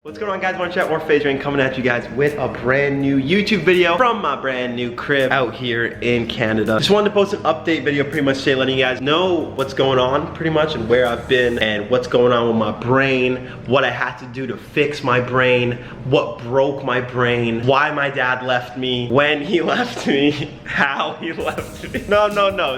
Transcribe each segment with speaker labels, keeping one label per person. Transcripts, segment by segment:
Speaker 1: What's going on, guys? Want to chat more FaZe coming at you guys with a brand new YouTube video from my brand new crib out here in Canada. Just wanted to post an update video pretty much today, letting you guys know what's going on pretty much and where I've been and what's going on with my brain, what I had to do to fix my brain, what broke my brain, why my dad left me, when he left me, how he left me. No,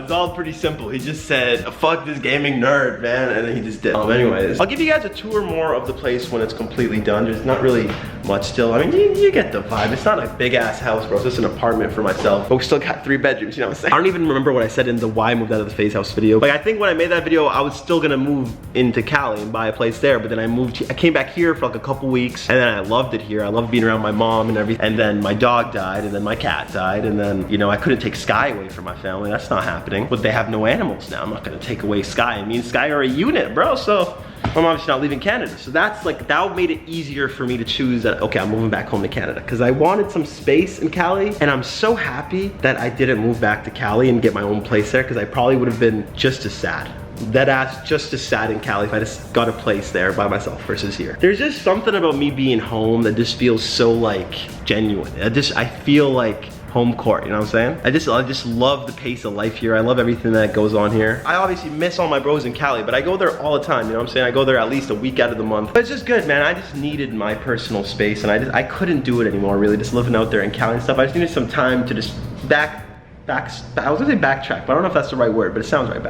Speaker 1: it's all pretty simple. He just said, fuck this gaming nerd, man, and then he just did. Anyways, I'll give you guys a tour more of the place when it's completely done. There's not really much still. I mean, you get the vibe. It's not a big ass house, bro. It's just an apartment for myself. But we still got 3 bedrooms, you know what I'm saying? I don't even remember what I said in the why I moved out of the FaZe house video. Like, I think when I made that video, I was still gonna move into Cali and buy a place there. But then I came back here for like a couple weeks, and then I loved it here. I loved being around my mom and everything. And then my dog died, and then my cat died, and then, you know, I couldn't take Sky away from my family. That's not happening. But they have no animals now. I'm not gonna take away Sky. Me and Sky are a unit, bro. So I'm obviously not leaving Canada. So that's like, that made it easier for me to choose that, okay, I'm moving back home to Canada. Because I wanted some space in Cali, and I'm so happy that I didn't move back to Cali and get my own place there, because I probably would have been just as sad. Dead ass, just as sad in Cali if I just got a place there by myself versus here. There's just something about me being home that just feels so like genuine. I feel like home court, you know what I'm saying? I just love the pace of life here. I love everything that goes on here. I obviously miss all my bros in Cali, but I go there all the time, you know what I'm saying? I go there at least a week out of the month. But it's just good, man. I just needed my personal space, and I couldn't do it anymore, really, just living out there in Cali and stuff. I just needed some time to just I was gonna say backtrack, but I don't know if that's the right word, but it sounds right,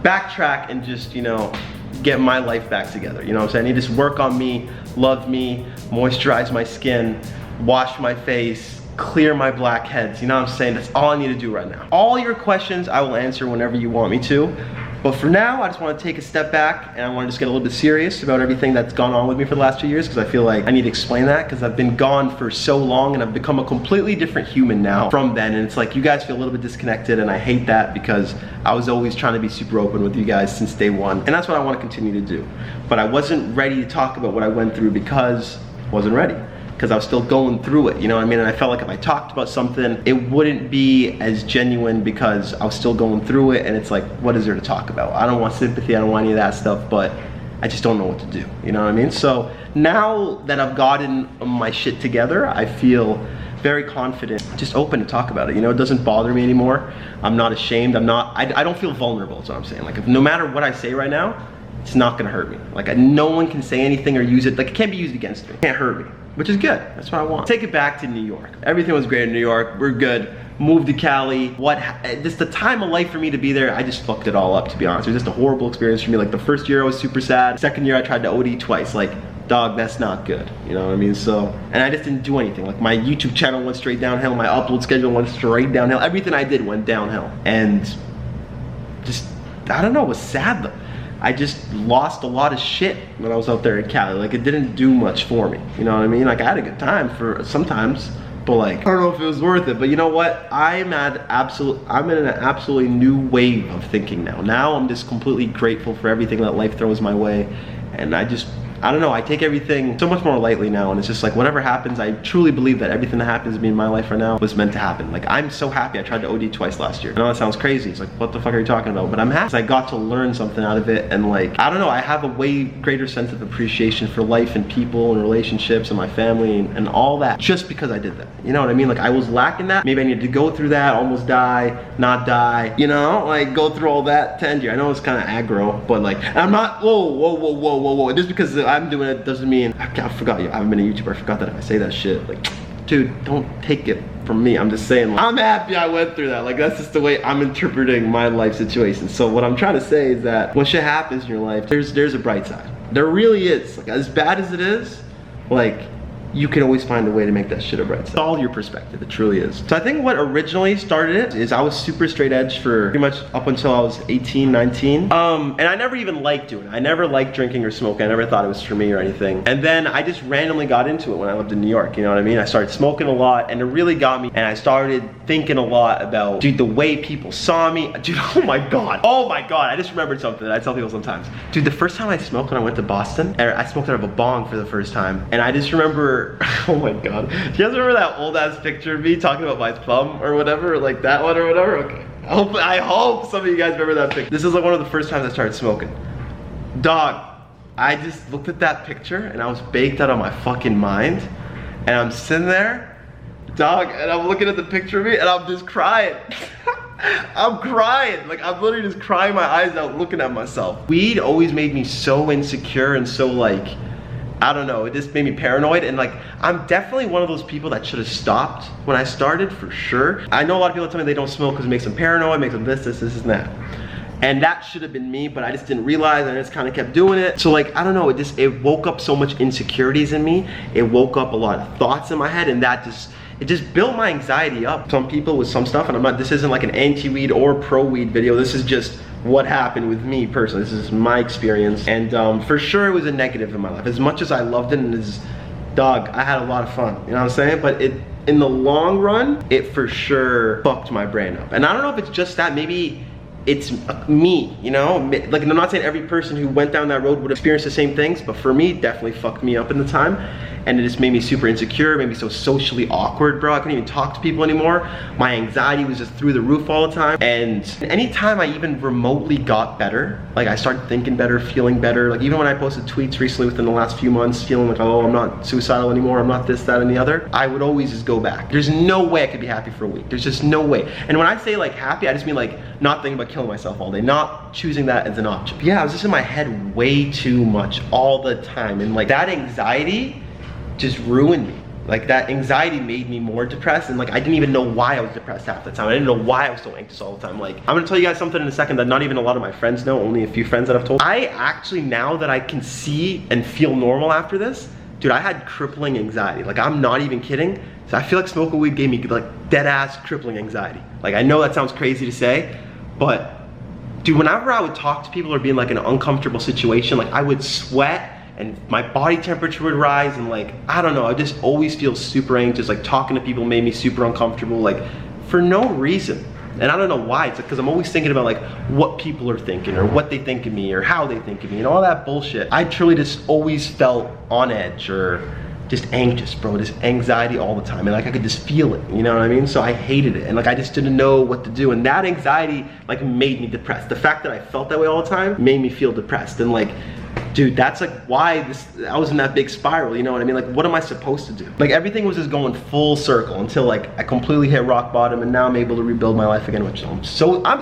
Speaker 1: backtrack and just, you know, get my life back together, you know what I'm saying? I need to just work on me, love me, moisturize my skin, wash my face, clear my blackheads, you know what I'm saying? That's all I need to do right now. All your questions I will answer whenever you want me to. But for now, I just want to take a step back, and I want to just get a little bit serious about everything that's gone on with me for the last 2 years, because I feel like I need to explain that, because I've been gone for so long and I've become a completely different human now from then, and it's like you guys feel a little bit disconnected, and I hate that, because I was always trying to be super open with you guys since day one, and that's what I want to continue to do. But I wasn't ready to talk about what I went through because I wasn't ready. Because I was still going through it, you know what I mean? And I felt like if I talked about something, it wouldn't be as genuine because I was still going through it, and it's like, what is there to talk about? I don't want sympathy, I don't want any of that stuff, but I just don't know what to do, you know what I mean? So now that I've gotten my shit together, I feel very confident, just open to talk about it, you know? It doesn't bother me anymore. I'm not ashamed, I don't feel vulnerable, is what I'm saying. Like, if no matter what I say right now, it's not gonna hurt me. Like, no one can say anything or use it, like, it can't be used against me. It can't hurt me. Which is good, that's what I want. Take it back to New York. Everything was great in New York, we're good. Moved to Cali, just the time of life for me to be there, I just fucked it all up, to be honest. It was just a horrible experience for me. Like, the first year I was super sad. Second year I tried to OD twice. Like, dog, that's not good, you know what I mean? So, and I just didn't do anything. Like, my YouTube channel went straight downhill, my upload schedule went straight downhill. Everything I did went downhill. And just, I don't know, it was sad though. I just lost a lot of shit when I was out there in Cali. Like, it didn't do much for me, you know what I mean? Like, I had a good time for sometimes, but like, I don't know if it was worth it. But you know what? I'm in an absolutely new wave of thinking now. Now I'm just completely grateful for everything that life throws my way, and I don't know, I take everything so much more lightly now, and it's just like, whatever happens, I truly believe that everything that happens to me in my life right now was meant to happen. Like, I'm so happy I tried to OD twice last year. I know that sounds crazy, it's like, what the fuck are you talking about? But I'm happy because I got to learn something out of it, and like, I don't know, I have a way greater sense of appreciation for life and people and relationships and my family and all that, just because I did that. You know what I mean? Like, I was lacking that. Maybe I needed to go through that, almost die, not die, you know? Like, go through all that to end here. I know it's kind of aggro, but like, I'm not, whoa. Just because I'm doing it doesn't mean, I forgot you, I haven't been a YouTuber, I forgot that if I say that shit, like, dude, don't take it from me. I'm just saying, like, I'm happy I went through that. Like, that's just the way I'm interpreting my life situation. So what I'm trying to say is that when shit happens in your life, there's a bright side. There really is. Like, as bad as it is, like, you can always find a way to make that shit a bright side. It's all your perspective, it truly is. So I think what originally started it is I was super straight edge for pretty much up until I was 18, 19. And I never even liked doing it. I never liked drinking or smoking. I never thought it was for me or anything. And then I just randomly got into it when I lived in New York, you know what I mean? I started smoking a lot, and it really got me, and I started thinking a lot about, dude, the way people saw me. Dude, oh my God, I just remembered something that I tell people sometimes. Dude, the first time I smoked when I went to Boston, I smoked out of a bong for the first time, and I just remember, oh my God. Do you guys remember that old ass picture of me talking about my thumb or whatever? Like that one or whatever? Okay. I hope some of you guys remember that picture. This is like one of the first times I started smoking. Dog, I just looked at that picture and I was baked out of my fucking mind. And I'm sitting there, dog, and I'm looking at the picture of me and I'm just crying. I'm crying. Like, I'm literally just crying my eyes out looking at myself. Weed always made me so insecure and so like, I don't know, it just made me paranoid. And like, I'm definitely one of those people that should have stopped when I started, for sure. I know a lot of people tell me they don't smoke because it makes them paranoid, makes them this, and that. And that should have been me, but I just didn't realize, and I just kind of kept doing it. So like, I don't know, it woke up so much insecurities in me. It woke up a lot of thoughts in my head, and it just built my anxiety up. Some people with some stuff, and this isn't like an anti-weed or pro-weed video. This is just what happened with me personally. This is my experience. And for sure it was a negative in my life. As much as I loved it, and dog, I had a lot of fun, you know what I'm saying? But in the long run, it for sure fucked my brain up. And I don't know if it's just that, maybe it's me, you know? Like, I'm not saying every person who went down that road would experience the same things, but for me, it definitely fucked me up in the time. And it just made me super insecure, made me so socially awkward, bro. I couldn't even talk to people anymore. My anxiety was just through the roof all the time. And anytime I even remotely got better, like I started thinking better, feeling better, like even when I posted tweets recently within the last few months, feeling like, oh, I'm not suicidal anymore, I'm not this, that, and the other, I would always just go back. There's no way I could be happy for a week. There's just no way. And when I say like happy, I just mean like not thinking about killing myself all day, not choosing that as an option. Yeah, I was just in my head way too much all the time. And like that anxiety just ruined me. Like that anxiety made me more depressed, and like I didn't even know why I was depressed half the time. I didn't know why I was so anxious all the time. Like, I'm gonna tell you guys something in a second that not even a lot of my friends know, only a few friends that I've told. I actually, now that I can see and feel normal after this, dude, I had crippling anxiety. Like, I'm not even kidding. So I feel like smoking weed gave me like dead ass crippling anxiety. Like, I know that sounds crazy to say, but dude, whenever I would talk to people or be in like an uncomfortable situation, like I would sweat and my body temperature would rise, and like, I don't know, I just always feel super anxious. Like talking to people made me super uncomfortable, like for no reason. And I don't know why. It's because I'm always thinking about like what people are thinking or what they think of me or how they think of me and all that bullshit. I truly just always felt on edge or just anxious, bro. Just anxiety all the time, and like I could just feel it, you know what I mean? So I hated it, and like I just didn't know what to do, and that anxiety like made me depressed. The fact that I felt that way all the time made me feel depressed. And like, dude, that's like why I was in that big spiral, you know what I mean? Like, what am I supposed to do? Like, everything was just going full circle until like I completely hit rock bottom, and now I'm able to rebuild my life again, which I'm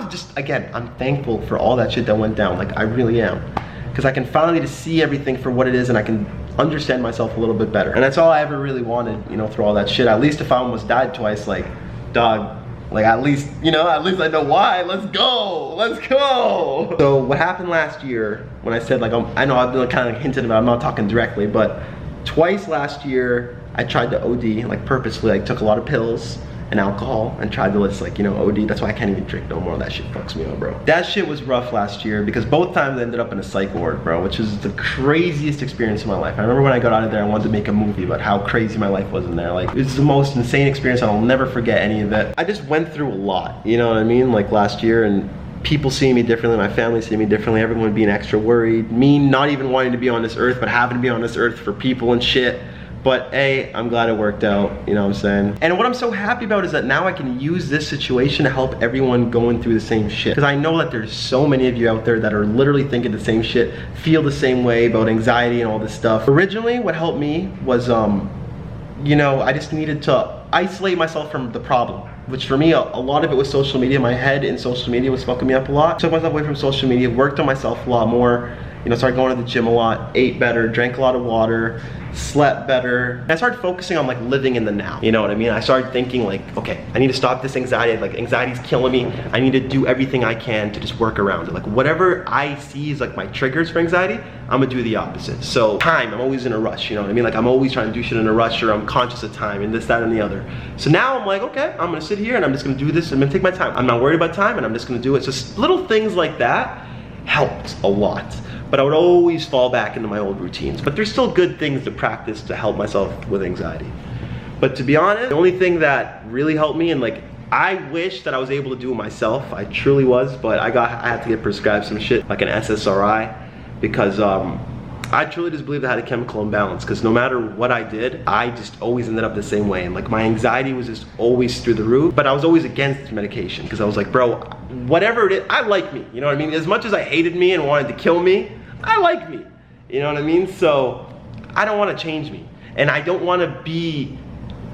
Speaker 1: just, again, I'm thankful for all that shit that went down. Like, I really am. Because I can finally just see everything for what it is, and I can understand myself a little bit better. And that's all I ever really wanted, you know, through all that shit. At least if I almost died twice, like, dog, like at least, you know, at least I know why. Let's go, let's go. So what happened last year when I said like, I know I've been kind of hinting about, I'm not talking directly, but twice last year I tried to OD, like purposefully, like took a lot of pills and alcohol and tried to just like, you know, OD. That's why I can't even drink no more. That shit fucks me up, bro. That shit was rough last year because both times I ended up in a psych ward, bro, which is the craziest experience of my life. I remember when I got out of there, I wanted to make a movie about how crazy my life was in there. Like, it's the most insane experience, and I'll never forget any of it. I just went through a lot, you know what I mean? Like last year, and people seeing me differently, my family seeing me differently, everyone being extra worried, me not even wanting to be on this earth, but having to be on this earth for people and shit. But hey, I'm glad it worked out, you know what I'm saying? And what I'm so happy about is that now I can use this situation to help everyone going through the same shit. Because I know that there's so many of you out there that are literally thinking the same shit, feel the same way about anxiety and all this stuff. Originally, what helped me was, you know, I just needed to isolate myself from the problem. Which for me, a lot of it was social media. My head in social media was fucking me up a lot. Took myself away from social media, worked on myself a lot more. You know, started going to the gym a lot, ate better, drank a lot of water, slept better. And I started focusing on like living in the now, you know what I mean? I started thinking like, okay, I need to stop this anxiety. Like, anxiety's killing me. I need to do everything I can to just work around it. Like, whatever I see is like my triggers for anxiety, I'm gonna do the opposite. So time, I'm always in a rush, you know what I mean? Like, I'm always trying to do shit in a rush, or I'm conscious of time and this, that, and the other. So now I'm like, okay, I'm gonna sit here and I'm just gonna do this. I'm gonna take my time. I'm not worried about time, and I'm just gonna do it. So little things like that helped a lot. But I would always fall back into my old routines. But there's still good things to practice to help myself with anxiety. But to be honest, the only thing that really helped me, and like, I wish that I was able to do it myself. I truly was, but I had to get prescribed some shit like an SSRI, because I truly just believe I had a chemical imbalance, because no matter what I did, I just always ended up the same way. And like, my anxiety was just always through the roof, but I was always against medication, because I was like, bro, whatever it is, I like me, you know what I mean? As much as I hated me and wanted to kill me, I like me. You know what I mean? So I don't want to change me. And I don't want to be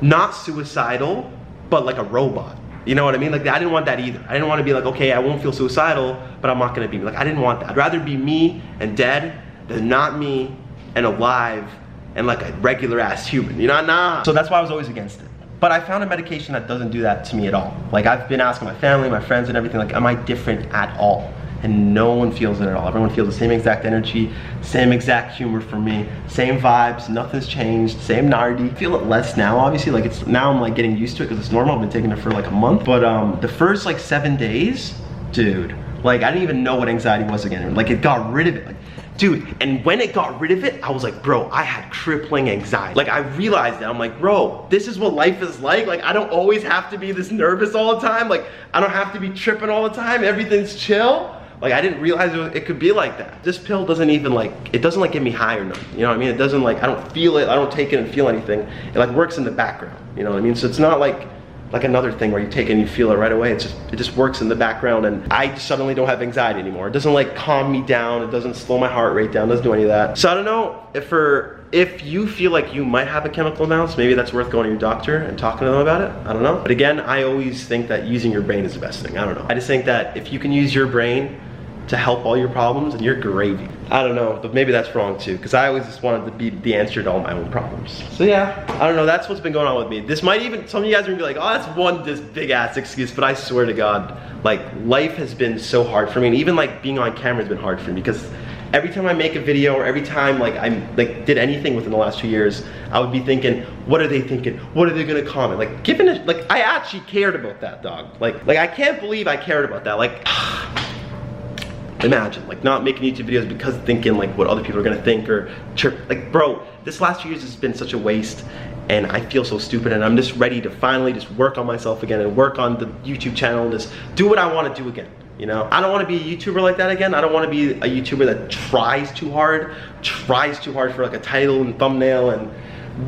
Speaker 1: not suicidal, but like a robot. You know what I mean? Like, I didn't want that either. I didn't want to be like, okay, I won't feel suicidal, but I'm not gonna be like, I didn't want that. I'd rather be me and dead than not me and alive and like a regular ass human, you know, nah. So that's why I was always against it. But I found a medication that doesn't do that to me at all. Like, I've been asking my family, my friends and everything, like, am I different at all? And no one feels it at all. Everyone feels the same exact energy, same exact humor from me, same vibes, nothing's changed, same nardy. I feel it less now, obviously. Like, it's now I'm like getting used to it because it's normal. I've been taking it for like a month. But the first like 7 days, dude, like I didn't even know what anxiety was again. Like, it got rid of it. Like, dude, and when it got rid of it, I was like, bro, I had crippling anxiety. Like, I realized that. I'm like, bro, this is what life is like. Like, I don't always have to be this nervous all the time. Like, I don't have to be tripping all the time. Everything's chill. Like, I didn't realize it could be like that. This pill doesn't even like, it doesn't like get me high or nothing. You know what I mean? It doesn't like, I don't feel it. I don't take it and feel anything. It like works in the background. You know what I mean? So it's not like another thing where you take it and you feel it right away. It just works in the background, and I suddenly don't have anxiety anymore. It doesn't like calm me down. It doesn't slow my heart rate down. It doesn't do any of that. So I don't know if you feel like you might have a chemical imbalance, maybe that's worth going to your doctor and talking to them about it. I don't know. But again, I always think that using your brain is the best thing. I don't know. I just think that if you can use your brain to help all your problems, and you're gravy. I don't know, but maybe that's wrong too, because I always just wanted to be the answer to all my own problems. So yeah, I don't know, that's what's been going on with me. This might even, some of you guys are gonna be like, oh, that's this big ass excuse, but I swear to God, like, life has been so hard for me, and even like being on camera has been hard for me, because every time I make a video, or every time like I did anything within the last 2 years, I would be thinking, what are they thinking? What are they gonna comment? Like, given it, like, I actually cared about that, dog. Like I can't believe I cared about that. Like, imagine, like, not making YouTube videos because thinking like what other people are gonna think or chirp. Like, bro, this last 2 years has been such a waste, and I feel so stupid, and I'm just ready to finally just work on myself again and work on the YouTube channel and just do what I wanna do again, you know? I don't wanna be a YouTuber like that again. I don't wanna be a YouTuber that tries too hard for like a title and thumbnail and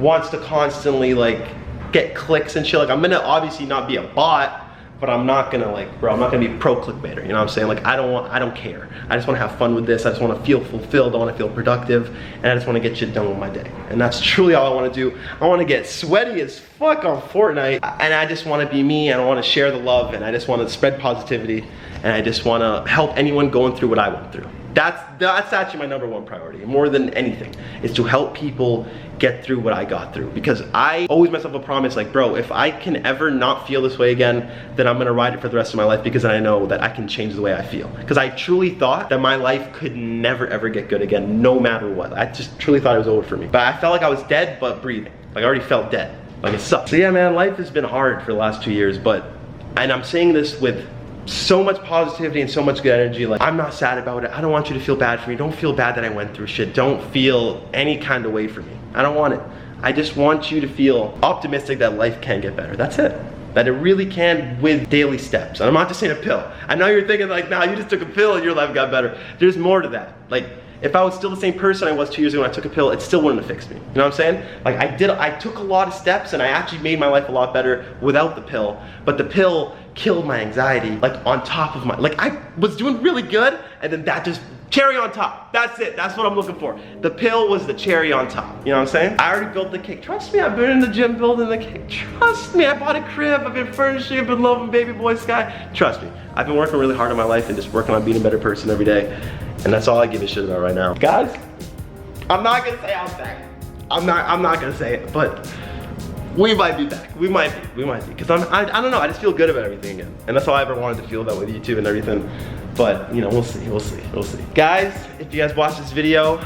Speaker 1: wants to constantly like get clicks and shit. Like, I'm gonna obviously not be a bot, but I'm not gonna like, bro, I'm not gonna be pro clickbaiter, you know what I'm saying? Like, I don't care. I just wanna have fun with this. I just wanna feel fulfilled. I wanna feel productive, and I just wanna get shit done with my day. And that's truly all I wanna do. I wanna get sweaty as fuck on Fortnite, and I just wanna be me, and I wanna share the love, and I just wanna spread positivity, and I just wanna help anyone going through what I went through. That's actually my #1 priority, more than anything, is to help people get through what I got through. Because I always myself a promise, like, bro, if I can ever not feel this way again, then I'm gonna ride it for the rest of my life, because I know that I can change the way I feel. Because I truly thought that my life could never ever get good again, no matter what. I just truly thought it was over for me. But I felt like I was dead, but breathing. Like, I already felt dead. Like, it sucked. So yeah, man, life has been hard for the last 2 years, and I'm saying this with so much positivity and so much good energy. Like, I'm not sad about it. I don't want you to feel bad for me. Don't feel bad that I went through shit. Don't feel any kind of way for me. I don't want it. I just want you to feel optimistic that life can get better. That's it. That it really can, with daily steps. And I'm not just saying a pill. I know you're thinking like, nah, you just took a pill and your life got better. There's more to that. Like, if I was still the same person I was 2 years ago when I took a pill, it still wouldn't have fixed me. You know what I'm saying? Like, I took a lot of steps, and I actually made my life a lot better without the pill. But the pill killed my anxiety, like, on top of like, I was doing really good, and then that just, cherry on top. That's it. That's what I'm looking for. The pill was the cherry on top. You know what I'm saying? I already built the cake. Trust me, I've been in the gym building the cake. Trust me, I bought a crib. I've been furnishing. I've been loving baby boy Sky. Trust me, I've been working really hard on my life and just working on being a better person every day. And that's all I give a shit about right now. Guys, I'm not gonna say I'm back. I'm not gonna say it, but we might be back. We might be, because I don't know, I just feel good about everything again. And that's all I ever wanted to feel about with YouTube and everything. But, you know, we'll see. Guys, if you guys watched this video,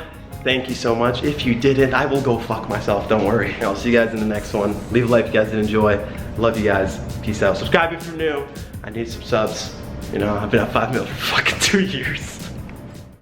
Speaker 1: thank you so much. If you didn't, I will go fuck myself, don't worry. I'll see you guys in the next one. Leave a like if you guys did enjoy. Love you guys, peace out. Subscribe if you're new. I need some subs. You know, I've been at 5 mil for fucking 2 years.